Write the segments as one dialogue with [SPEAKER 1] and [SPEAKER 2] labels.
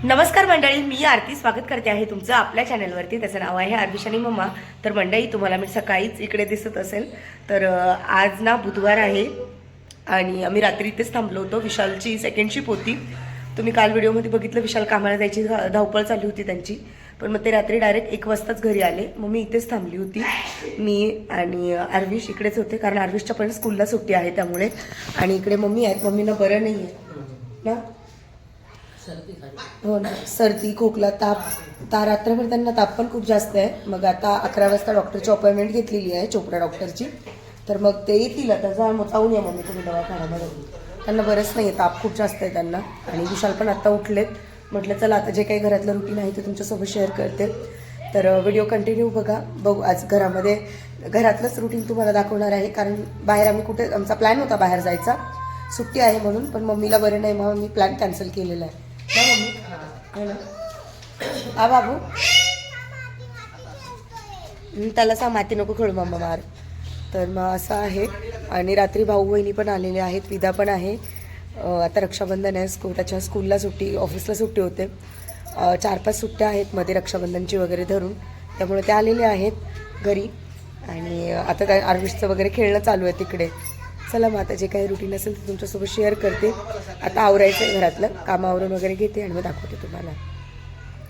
[SPEAKER 1] नमस्कार मंडळी, मी आरती स्वागत करते आहे तुमचं आपल्या चॅनलवरती. त्याचं नाव आहे आरविश आणि मम्मा. तर मंडळी, तुम्हाला मी सकाळीच इकडे दिसत असेल तर आज ना बुधवार आहे आणि आम्ही रात्री इथेच थांबलो होतो. विशालची सेकंड शिप होती. तुम्ही काल व्हिडिओमध्ये बघितलं, विशाल कामाला जायची धावपळ चालली होती त्यांची. पण मग ते रात्री डायरेक्ट 1 वाजताच घरी आले. मग मी इथेच थांबली होती. मी आणि आरविश इकडेच होते कारण आरविशच्या पण स्कूलला सुट्टी आहे त्यामुळे. आणि इकडे मम्मी आहेत. मम्मीना बरं नाही आहे ना, हो ना, सर्दी खोकला ताप. रात्रभर त्यांना ताप पण खूप जास्त आहे. मग आता 11 वाजता डॉक्टरची अपॉइंटमेंट घेतलेली आहे, चोपडा डॉक्टरची. तर मग ते येतील आता. जाऊन या मम्मी तुम्ही दवाखान्यामध्ये. त्यांना बरंच नाही आहे, ताप खूप जास्त आहे त्यांना. आणि विशाल पण आत्ता उठलेत. म्हटलं चला आता जे काही घरातलं रुटीन आहे ते तुमच्यासोबत शेअर करते. तर व्हिडिओ कंटिन्यू बघू. आज घरातलंच रुटीन तुम्हाला दाखवणार आहे कारण बाहेर आम्ही कुठे, आमचा प्लॅन होता बाहेर जायचा, सुट्टी आहे म्हणून. पण मम्मीला बरं नाही म्हणून मी प्लॅन कॅन्सल केलेला आहे ना मम्मी. हा बाबू, त्याला सांग माती नको खेळू मम्मा मार. तर मग असं आहे. आणि रात्री भाऊ बहिणी पण आलेले आहेत, विदा पण आहे. आता रक्षाबंधन आहे, त्याच्या स्कूलला सुट्टी, ऑफिसला सुट्टी होते. 4-5 सुट्ट्या आहेत मध्ये रक्षाबंधनची वगैरे धरून, त्यामुळे ते आलेले आहेत घरी. आणि आता काय आरविशचं वगैरे खेळणं चालू आहे तिकडे. चला मग आता जे काही रुटीन असेल ते तुमच्यासोबत शेअर करते. आता आवरायचं आहे, घरातलं कामावरून वगैरे घेते आणि मग दाखवते तुम्हाला.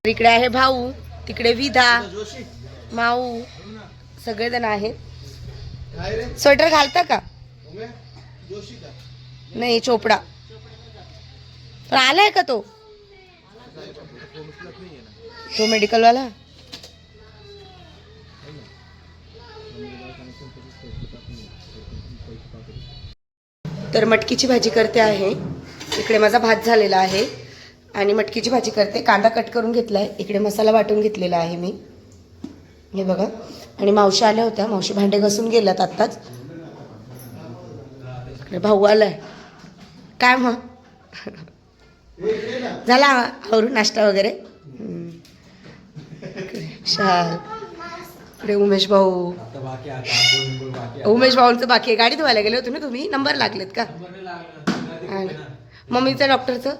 [SPEAKER 1] इकडे आहे भाऊ, तिकडे विधा, माऊ, सगळेजण आहेत. स्वेटर घालता का? नाही, चोपडा. पण आलाय का तो मेडिकलवाला? तर मटकीची भाजी करते आहे. इकडे माझा भात झालेला आहे आणि मटकीची भाजी करते. कांदा कट करून घेतला आहे. इकडे मसाला वाटून घेतलेला आहे मी, हे बघा. आणि मावशी आल्या होत्या, मावशी भांडे घासून गेल्यात आत्ताच. इकडे भाऊ आलाय. काय मग झाला आवरून नाश्ता वगैरे? इकडे उमेश भाऊंचं बाकी आहे. गाडी धुवायला गेले होते ना तुम्ही? नंबर लागलेत का? आणि मम्मीचं डॉक्टरचं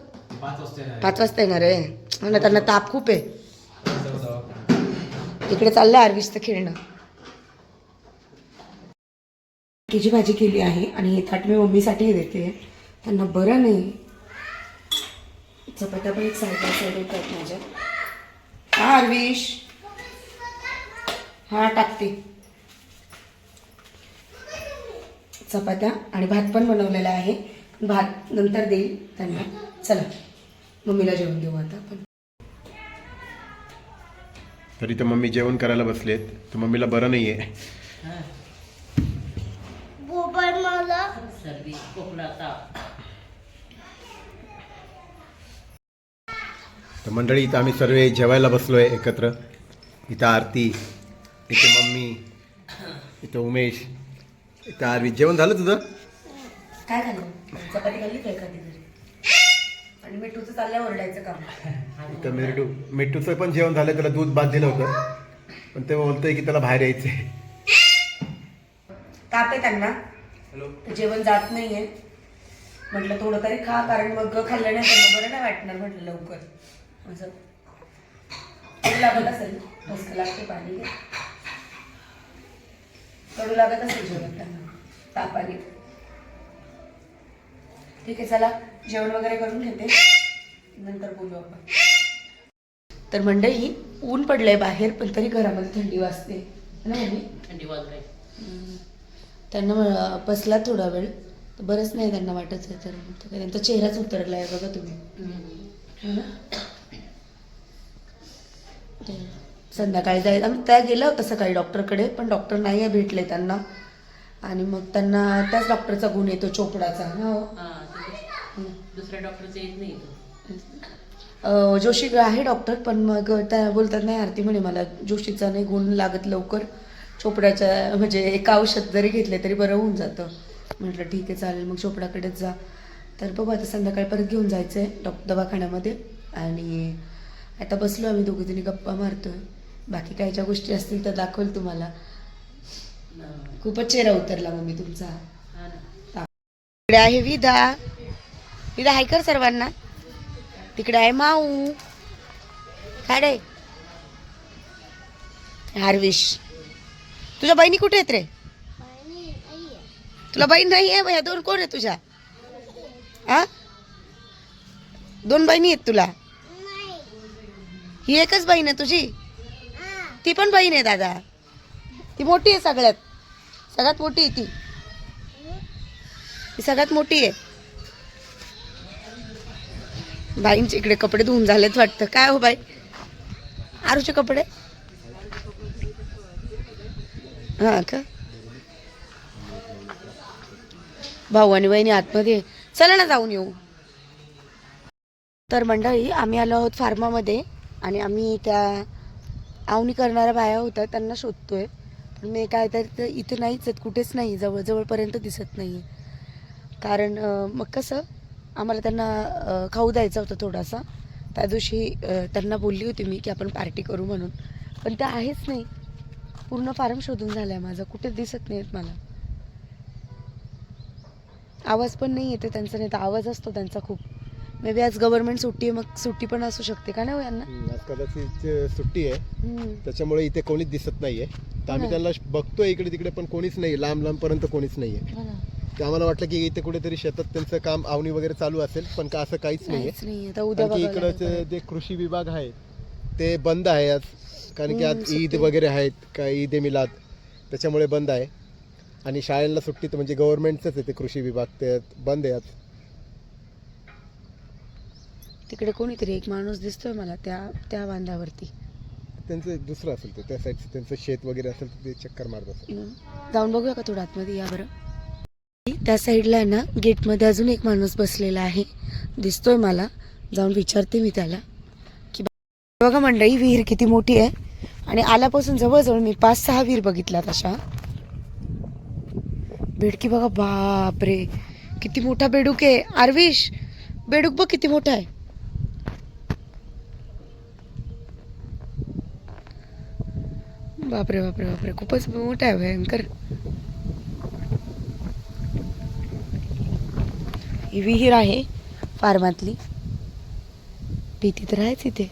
[SPEAKER 1] 5 वाजता येणार आहे ना. त्यांना ताप खूप आहे. इकडे चाललं आरविशचं खेळणं. मटकीची भाजी केली आहे आणि हे थाट मी मम्मीसाठी देते, त्यांना बरं नाही. चपात्या पण एक साईड होतात माझ्या. हा आरविश, हा टाकते. चपात्या आणि भात पण बनवलेला आहे. भात नंतर देईल त्यांना. चला मम्मीला जेवण देऊ आता आपण.
[SPEAKER 2] तरी तर मम्मी जेवण करायला बसलेत. तर मम्मीला बरं नाही आहे. तर मंडळी, इथं आम्ही सर्व जेवायला बसलोय एकत्र. इथं आरती, इथं मम्मी, इथं उमेश, इथं आरवी. जेवण झालं तुझं?
[SPEAKER 1] काय खाल्लं? चपाती खाल्ली काय एखादी तरी? आणि मिठूचं चाललंय ओरडायचं काम.
[SPEAKER 2] इथं मिठूचं पण जेवण झालं. त्याला दूध भात दिलं होतं, पण ते बोलतोय की त्याला बाहेर यायचंय.
[SPEAKER 1] ताप आहे त्यांना, जेवण जात नाहीये. म्हटलं थोडं तरी खा, कारण मग खाल्लं नाही तर बरं नाही वाटणार. म्हटलं लवकर असं कडू लागत असेल, मस्त लागते पाणी. कडू लागत असेल जेवण त्यांना तापाने. ठीक आहे, चला जेवण वगैरे करून घेते, नंतर बोलू आपण. तर मंडळी, ऊन पडलंय बाहेर पण तरी घरामध्ये थंडी वाजते ना मम्मी?
[SPEAKER 3] थंडी वाजते.
[SPEAKER 1] त्यांना बसला थोडा वेळ तर बरंच नाही त्यांना वाटत आहे. तर त्यांचा चेहराच उतरला आहे बघा तुम्ही. संध्याकाळी जायचं आम्ही. त्या गेल्या होत्या सकाळी डॉक्टरकडे, पण डॉक्टर नाही आहे भेटले त्यांना. आणि मग त्यांना त्याच डॉक्टरचा गुण येतो, चोपडाचा.
[SPEAKER 3] दुसऱ्या डॉक्टरचा येत नाही.
[SPEAKER 1] जोशी आहे डॉक्टर, पण मग त्या बोलतात नाही आरती म्हणे मला जोशीचा नाही गुण लागत लवकर, चोपड्याच्या म्हणजे एक औषध जरी घेतले तरी बरं होऊन जातं. म्हटलं ठीक आहे चालेल, मग चोपडाकडेच जा. तर बघू आता संध्याकाळी परत घेऊन जायचं आहे दवाखान्यामध्ये. आणि आता बसलो आम्ही दोघीजणी गप्पा मारतोय. बाकी काही ज्या गोष्टी असतील तर दाखवल तुम्हाला. खूपच चेहरा उतरला मम्मी तुमचा. इकडे आहे विधा, विधा हाय कर सर्वांना. तिकडे आहे माऊ, काय रे हार्विश, तुझ्या बहिणी कुठे आहेत रे? तुला बहीण नाही आहे? ह्या दोन कोण आहे तुझ्या? आ 2 बहिणी आहेत तुला? ही एकच बहीण आहे तुझी? ती पण बहीण आहे दादा? ती मोठी आहे सगळ्यात मोठी आहे ती सगळ्यात मोठी आहे. बाईंचे इकडे कपडे धुवून झालेत वाटतं. काय हो बाई, आरूचे कपडे? हा का? भाऊ आणि बहिणी आतमध्ये, चला ना जाऊन येऊ. तर मंडळी आम्ही आलो आहोत फार्मामध्ये आणि आम्ही त्या आवनी करणाऱ्या बाया होत्या त्यांना शोधतोय. पण मी काय तर इथे नाहीच आहेत, कुठेच नाही, जवळपर्यंत दिसत नाही आहे. कारण मग कसं आम्हाला त्यांना खाऊ द्यायचा होता थोडासा. त्या दिवशी त्यांना बोलली होती मी की आपण पार्टी करू म्हणून, पण त्या आहेच नाही. पूर्ण फार्म शोधून झाला आहे माझा, कुठे दिसत नाही आहेत मला. आवाज पण नाही येते त्यांचा, नाही तर आवाज असतो त्यांचा खूप. मे बी आज गव्हर्नमेंट सुट्टी आहे, मग सुट्टी पण असू शकते का नाही हो यांना?
[SPEAKER 2] आज कदाचित सुट्टी आहे, त्याच्यामुळे इथे कोणीच दिसत नाहीये. तर आम्ही त्यांना बघतोय इकडे तिकडे, पण कोणीच नाही, लांब पर्यंत कोणीच नाहीये. ते आम्हाला वाटलं की इथे कुठेतरी शेतात त्यांचं काम आवनी वगैरे चालू असेल, पण का असं काहीच नाहीये.
[SPEAKER 1] आता उद्या
[SPEAKER 2] इकडचं जे कृषी विभाग आहे ते बंद आहे आज, कारण की आज ईद वगैरे आहेत, काय ईद ए मिलाद, त्याच्यामुळे बंद आहे. आणि शाळेला सुट्टी तर म्हणजे गव्हर्नमेंटचंच आहे ते कृषी विभाग, ते बंद आहे आज.
[SPEAKER 1] तिकडे कोणीतरी एक माणूस दिसतोय मला त्या बांधावरती.
[SPEAKER 2] त्यांचं दुसरं असेल ते, त्या साईडचं त्यांचं शेत वगैरे असेल तर ते चक्कर मारत असेल.
[SPEAKER 1] जाऊन बघूया का थोडं आतमध्ये, या बरं. त्या साईडला आहे ना गेटमध्ये अजून एक माणूस बसलेला आहे, दिसतोय मला. जाऊन विचारते मी त्याला की बघा मंडळी विहीर किती मोठी आहे. आणि आल्यापासून जवळजवळ मी 5-6 विहीर बघितल्या तशा. बेडकी बघा, बापरे किती मोठा बेडूक आहे. आर्विश बेडूक बघ किती मोठा आहे. बापरे बापरे बापरे, खूपच मोठा आहे, भयंकर. ही विहीर आहे फार्मातली, भीती तर आहेच इथे.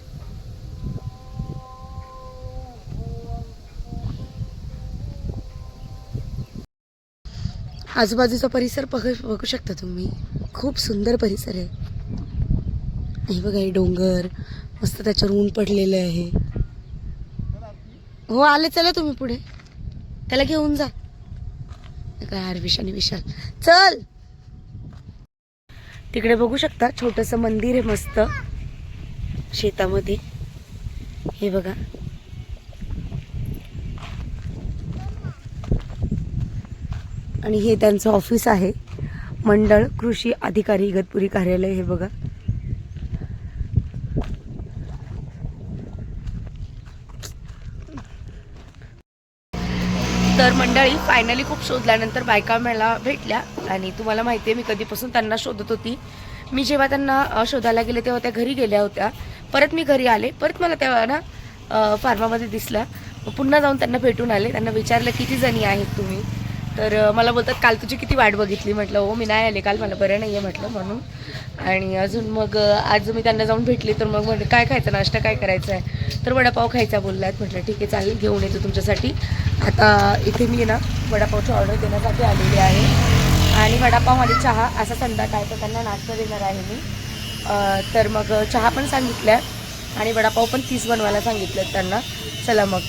[SPEAKER 1] आजूबाजूचा परिसर बघू शकता तुम्ही, खूप सुंदर परिसर आहे. हे बघा, हे डोंगर मस्त, त्याच्यावर ऊन पडलेलं आहे. हो आले, चला तुम्ही पुढे, त्याला घेऊन जा. काय हार्विश आणि विशाल, चल. तिकडे बघू शकता छोटंसं मंदिर आहे मस्त शेतामध्ये. हे बघा, आणि हे त्यांचं ऑफिस आहे, मंडळ कृषी अधिकारी इगतपुरी कार्यालय. हे बघा, तर मंडळी फायनली खूप शोधल्यानंतर बायका मला भेटल्या. आणि तुम्हाला माहिती आहे मी कधीपासून त्यांना शोधत होती. मी जेव्हा त्यांना शोधायला गेले तेव्हा त्या घरी गेल्या होत्या. परत मी घरी आले, परत मला तेव्हा ना फार्मामध्ये दिसल्या. पुन्हा जाऊन त्यांना भेटून आले. त्यांना विचारलं किती जणी आहेत तुम्ही, तर मला बोलतात काल तुझी किती वाट बघितली. म्हटलं हो मी नाही आले काल, मला बरं नाही आहे म्हटलं म्हणून. आणि अजून मग आज मी त्यांना जाऊन भेटली, तर मग म्हटलं काय खायचं, नाश्ता काय करायचा आहे, तर वडापाव खायचा बोललात. म्हटलं ठीक आहे चालेल, घेऊन येतो तुमच्यासाठी. आता इथे मी ना वडापावची ऑर्डर देण्यासाठी आलेली आहे. आणि वडापाव आणि चहा असा संध्याकाळचा त्यांना नाश्ता देणार आहे मी. तर मग चहा पण सांगितल्या आणि वडापाव पण 30 बनवायला सांगितलं त्यांना. चला मग.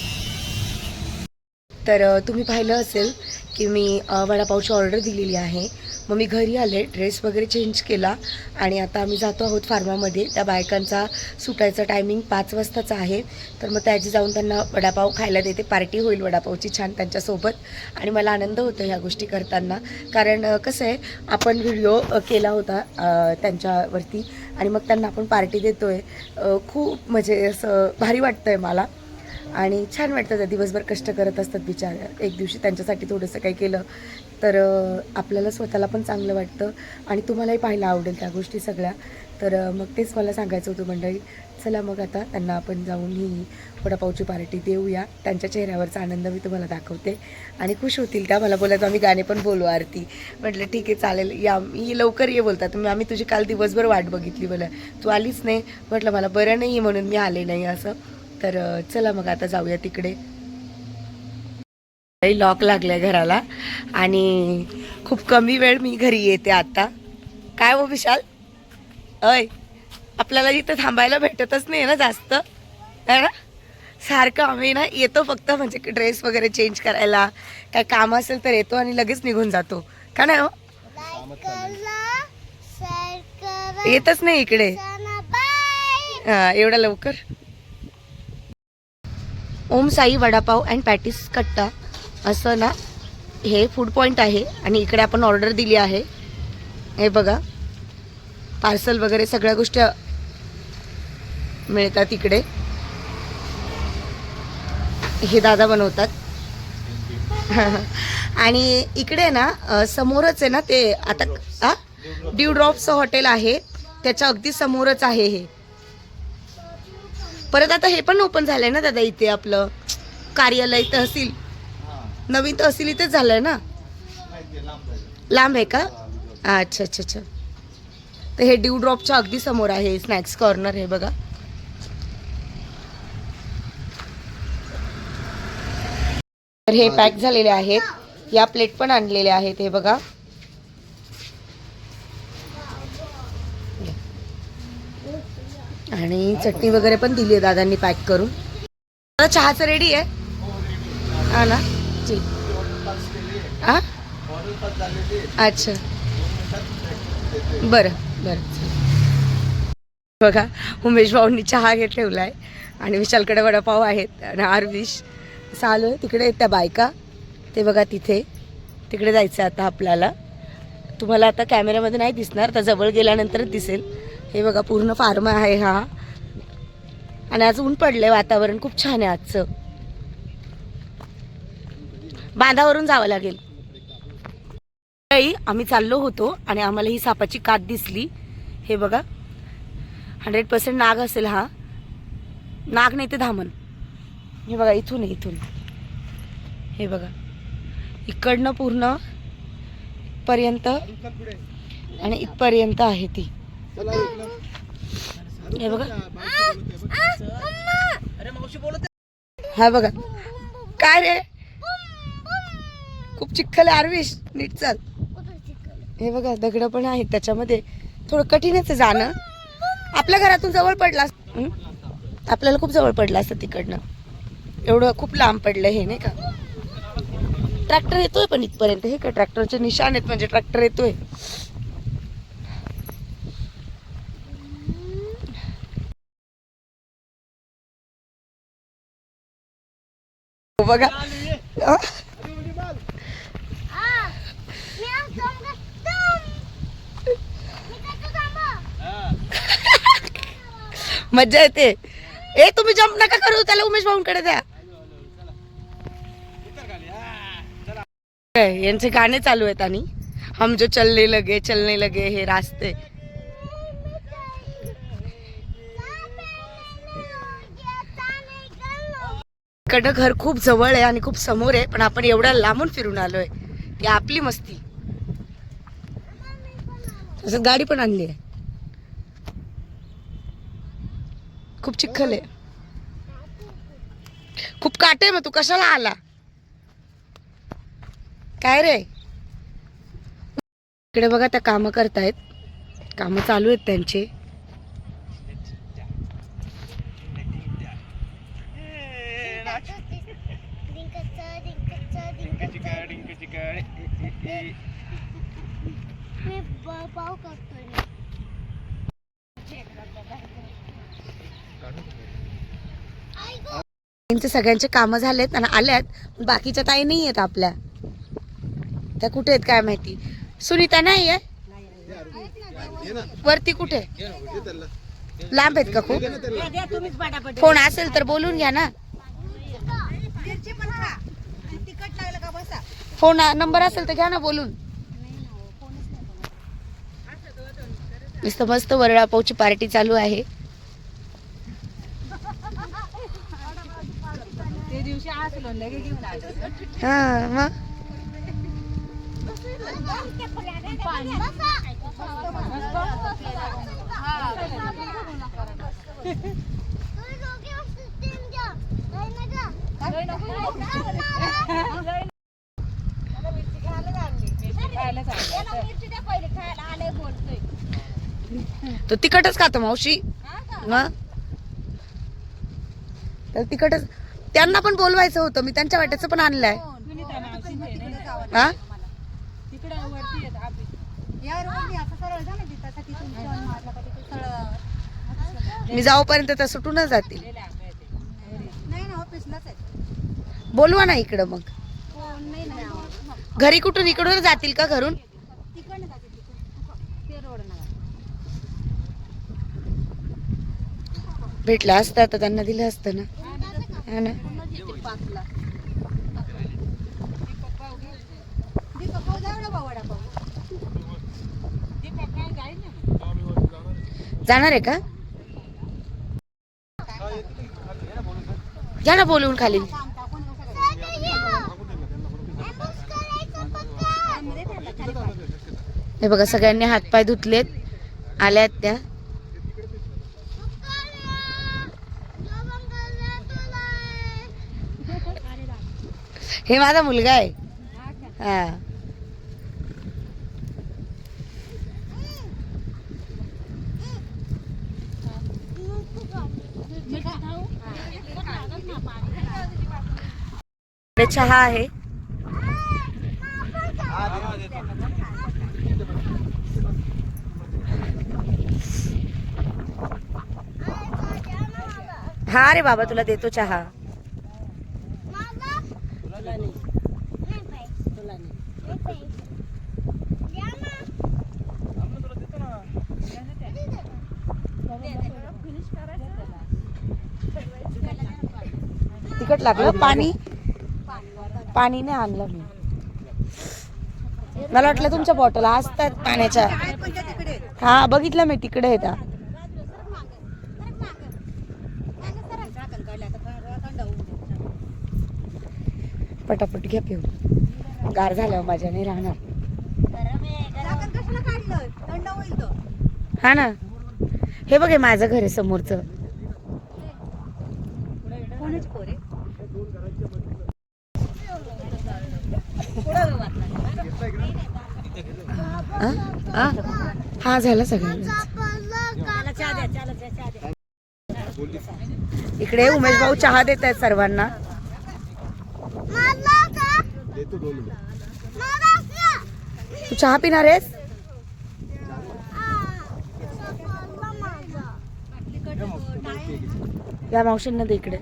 [SPEAKER 1] तर तुम्ही पाहिलं असेल की मी वडापावची ऑर्डर दिलेली आहे. मग मी घरी आले, ड्रेस वगैरे चेंज केला आणि आता आम्ही जातो आहोत फार्मामध्ये. त्या बायकांचा सुटायचा टायमिंग 5 वाजताचा आहे. तर मग त्याची जाऊन त्यांना वडापाव खायला देते. पार्टी होईल वडापावची छान त्यांच्यासोबत. आणि मला आनंद होतो ह्या गोष्टी करताना, कारण कसं आहे आपण व्हिडिओ केला होता त्यांच्यावरती आणि मग त्यांना आपण पार्टी देतो आहे. खूप म्हणजे असं भारी वाटतं आहे मला आणि छान वाटतं. त्या दिवसभर कष्ट करत असतात बिचाऱ्या, एक दिवशी त्यांच्यासाठी थोडंसं काही केलं तर आपल्याला स्वतःला पण चांगलं वाटतं आणि तुम्हालाही पाहायला आवडेल त्या गोष्टी सगळ्या. तर मग तेच मला सांगायचं होतं मंडळी. चला मग आता त्यांना आपण जाऊन ही वडापावची पार्टी देऊया. त्यांच्या चेहऱ्यावरचा आनंद मी तुम्हाला दाखवते आणि खुश होतील त्या. मला बोलत आम्ही गाणे पण बोलू आरती. म्हटलं ठीक आहे चालेल, या मी लवकर ये बोलतात. आम्ही तुझी काल दिवसभर वाट बघितली, बोला तू आलीच नाही. म्हटलं मला बरं नाही आहे म्हणून मी आले नाही असं. तर चला मग आता जाऊया तिकडे. लॉक लागलाय घराला आणि खूप कमी वेळ मी घरी येते आता. काय हो विशाल, अय आपल्याला इथं थांबायला भेटतच नाही ना जास्त, है ना. सारखं आम्ही ना येतो फक्त म्हणजे ड्रेस वगैरे चेंज करायला, काय काम असेल तर येतो आणि लगेच निघून जातो का नाही हो. येतच नाही इकडे एवढा लवकर. ओम साई वडापाव अँड पॅटीस कट्टा असं ना हे फूड पॉईंट आहे आणि इकडे आपण ऑर्डर दिली आहे. हे बघा पार्सल वगैरे सगळ्या गोष्टी मिळतात इकडे. हे दादा बनवतात आणि इकडे ना समोरच आहे ना ते आता ड्यू ड्रॉप्सचं हॉटेल आहे त्याच्या अगदी समोरच आहे हे. परत आता हे पण ओपन झालंय ना दादा इथे आपलं कार्यालय तहसील, नवीन तहसील इथेच झालंय ना. लांब आहे का? अच्छा अच्छा अच्छा. तर हे ड्यू ड्रॉपच्या अगदी समोर आहे स्नॅक्स कॉर्नर. हे बघा तर हे पॅक झालेले आहेत. या प्लेट पण आणलेल्या आहेत. हे बघा आणि चटणी वगैरे पण दिली आहे दादांनी पॅक करून. चहाचं रेडी आहे हा ना. ठीक हा अच्छा बरं बरं. बघा उमेश भाऊंनी चहा ठेवलाय आणि विशालकडे वडापाव आहेत आणि आरविश चालू आहे. तिकडे त्या बायका ते बघा तिथे तिकडे जायचं आता आपल्याला. तुम्हाला आता कॅमेऱ्यामध्ये नाही दिसणार, तर जवळ गेल्यानंतरच दिसेल. हे बघा पूर्ण फार्म आहे हा आणि आज ऊन पडलंय, वातावरण खूप छान आहे आजचं. बांधावरून जावं लागेल. आम्ही चाललो होतो आणि आम्हाला ही सापाची कात दिसली. हे बघा 100% नाग असेल हा. नाग नाही ते धामण. हे बघा इथून आहे इथून. हे बघा इकडनं पूर्ण पर्यंत आणि इथपर्यंत आहे ती. हे बघा हा बघा काय रे खूप चिखल आहे आरविश, नीट चाल. हे बघा दगड पण आहेत त्याच्यामध्ये. थोडं कठीणच आहे जाणं. आपल्या घरातून जवळ पडला आपल्याला खूप जवळ पडला असतं तिकडनं. एवढं खूप लांब पडलं हे नाही का. ट्रॅक्टर येतोय पण इथपर्यंत. हे का ट्रॅक्टरचे निशाण आहेत म्हणजे ट्रॅक्टर येतोय. बघा मज्जा येते. ए तुम्ही जम्प नका करू, त्याला उमेश भाऊंकडे द्या. यांचे गाणे चालू आहेत आणि हम जो चलने लगे हे रास्ते. इकडं घर खूप जवळ आहे आणि खूप समोर आहे, पण आपण एवढ्या लांबून फिरून आलोय. ती आपली मस्ती. तसं गाडी पण आणली आहे. खूप चिखल आहे, खूप काट आहे. मग तू कशाला आला काय रे. इकडे बघा त्या कामं करतायत, कामं चालू आहेत त्यांचे. सगळ्यांचे कामं झालेत आणि आल्यात. बाकीच्या ताई नाही आहेत आपल्या. त्या कुठे आहेत काय माहिती. सुनीता नाही आहे वरती. कुठे लांब आहेत का खूप. फोन असेल तर बोलून घ्या ना. फोन नंबर असेल तर घ्या ना बोलून. नुसतं मस्त वडापावची पार्टी चालू आहे. हा मग तो तिखटच खातो मावशी. मग तर तिखटच. त्यांना पण बोलवायचं होतं, मी त्यांच्या वाट्याचं पण आणलंय. हा मी जाऊपर्यंत तर सुटूनच जातील. बोलवा ना इकडं. मग घरी कुठून इकडून जातील का घरून? भेटला असता तर त्यांना दिलं असतं ना. हा ना. जाणार आहे का? घ्या ना बोलवून खाली. हे बघा सगळ्यांनी हातपाय धुतलेत, आल्यात त्या. हे माझा मुलगा आहे. हा चहा आहे. हा रे बाबा तुला देतो चहा. तिखट लागलं. पाणी नाही आणलं मी. मला वाटलं तुमच्या बॉटल असतात पाण्याच्या. हा बघितलं मी तिकडे येतात. पटापट घ्या पिऊ. गार झाल्यावर माझ्या नाही राहणार. हा ना. हे बघे माझं घर आहे समोरचं. हा झाला सगळ्यांना. इकडे उमेश भाऊ चहा देत आहेत सर्वांना. तू चहा पिणार आहेस? या मावशींना दे इकडे.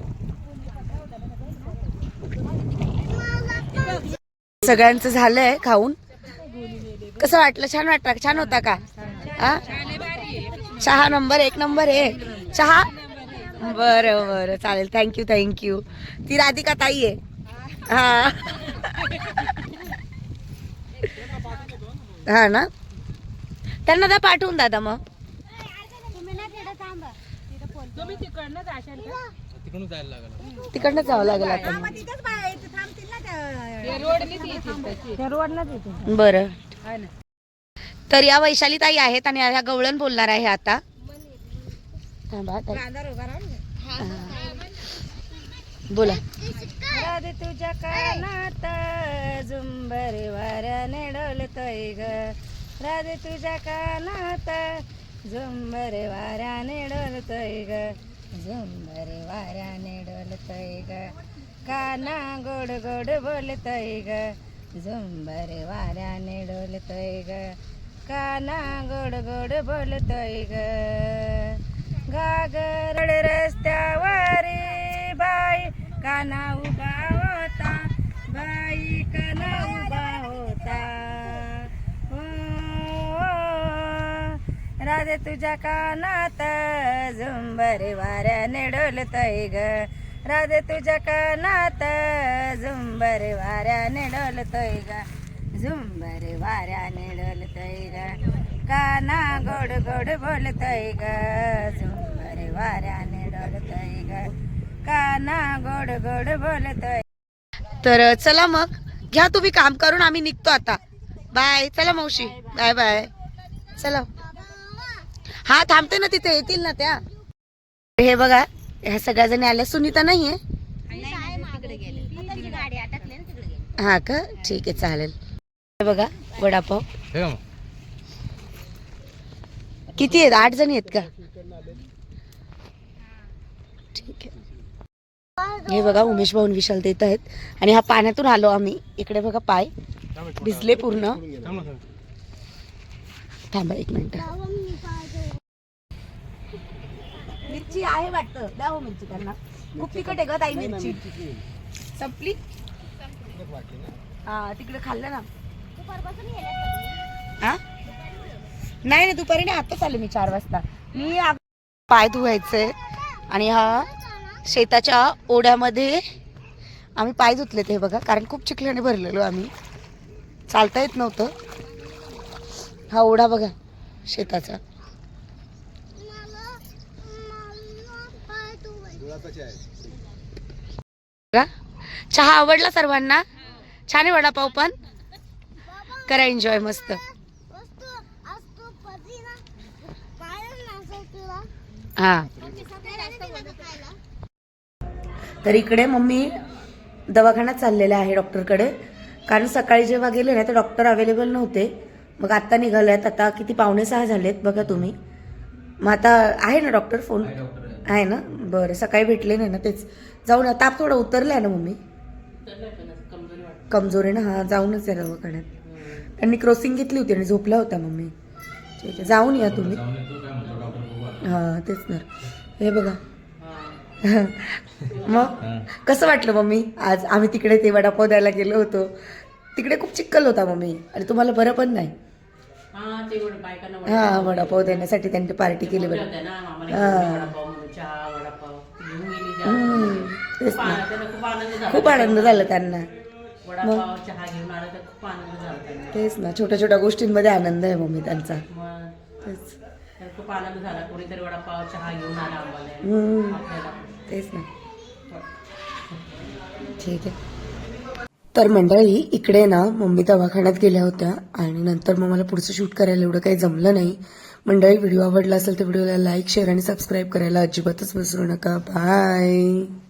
[SPEAKER 1] सगळ्यांचं झालंय खाऊन. कसं वाटलं? छान वाटलं? छान होता का? चहा नंबर 1 नंबर आहे चहा. बरं बरं चालेल. Thank you thank you. ती राधिका ताई आहे. हा हा ना. त्यांना दा पाठवून दादा. मग तिकडनं जावं लागेल आता. बरं. तर या वैशाली ताई आहेत आणि ह्या गवळण बोलणार आहे आता. बोला. राधे तुझ्या कानात झुंबर वाऱ्याने डोलतोय ग. राधे तुझ्या कानात झुंबर वाऱ्याने डोलतोय ग. झुंबर वाऱ्याने डोलतोय ग. काना गोड गोड बोलतोय ग. झुंबर वाऱ्याने डोलतोय ग. काना गोड गोड बोलतोय ग. घागर रस्त्यावरी बाई काना उभा होता. बाई काना उभा होता. राधे तुझ्या कानात झुंबर वाऱ्याने डोलतोय ग. राधे तुझ्या कानात झुंबर वाऱ्याने डोलतोय ग. झुंबर वाऱ्याने डोलतोय ग.
[SPEAKER 3] काना गोड गोड बोलतय ग झुंबर वाऱ्याने डोलतय ग काना गोड गोड बोलतय.
[SPEAKER 1] तर चला मग घ्या तुम्ही काम करून, आम्ही निघतो आता. बाय. चला मावशी, बाय बाय. चला. हा थांबते ना तिथे, येतील ना त्या. हे बघा ह्या सगळ्या जणी आल्या. सुनीता नाहीये? हा का, ठीक आहे चालेल. हे बघा वडापाव किती आहेत? 8 जणी आहेत का? ठीक आहे. हे बघा उमेश भाऊ विशाल देत आहेत. आणि हा पाण्यातून आलो आम्ही. इकडे बघा पाय भिजले पूर्ण. थांबा 1 मिनिट. मिरची आहे वाटतं, द्या हो मिरची त्यांना. खूप तिखट आहे ग ताई मिरची. संपली? हा तिकडे खाल्लं ना. हा नाही ना, दुपारी नाही, आताच आले मी 4 वाजता. मी पाय धुवायचे आणि हा शेताच्या ओढ्यामध्ये आम्ही पाय धुतले ते बघा, कारण खूप चिखलाने भरलेलो आम्ही, चालता येत नव्हतं. हा ओढा बघा शेताचा. चहा आवडला सर्वांना? छान आहे वडापाव पण. करा एन्जॉय मस्त. हा तर इकडे मम्मी दवाखान्यात चाललेले आहे डॉक्टरकडे, कारण सकाळी जेव्हा गेले ना तर डॉक्टर अवेलेबल नव्हते. मग आता निघालेत. आता किती 5:45 झालेत बघा तुम्ही. मग आता आहे ना डॉक्टर? फोन आहे ना? बरं, सकाळी भेटले नाही ना, तेच जाऊन. ताप थोडा उतरलाय ना मम्मी? कमजोरी ना, हा जाऊनच आहे दवाखान्यात. त्यांनी क्रॉसिंग घेतली होती आणि झोपला होता मम्मी. ठीक आहे, जाऊन या तुम्ही. हा तेच ना. हे बघा. मग कसं वाटलं मम्मी आज? आम्ही तिकडे ते वडापाव द्यायला गेलो होतो, तिकडे खूप चिखल होता मम्मी, आणि तुम्हाला बरं पण नाही. हा वडापाव देण्यासाठी त्यांनी पार्टी केली बरं. तेच ना, खूप आनंद झाला त्यांना. तेच ना, छोट्या छोट्या गोष्टींमध्ये आनंद आहे मम्मी त्यांचा. तेच
[SPEAKER 4] खूप आनंद झाला. कोणीतरी वडापाव चहा घेऊन आला आम्हाला.
[SPEAKER 1] तेच ना. ठीक आहे. तर मंडळी इकडे ना मम्मी दवाखान्यात गेल्या होत्या आणि नंतर मग मला पुढचं शूट करायला एवढं काही जमलं नाही. मंडळी व्हिडिओ आवडला असेल तर व्हिडिओला लाईक, शेअर आणि सबस्क्राईब करायला अजिबातच विसरू नका. बाय.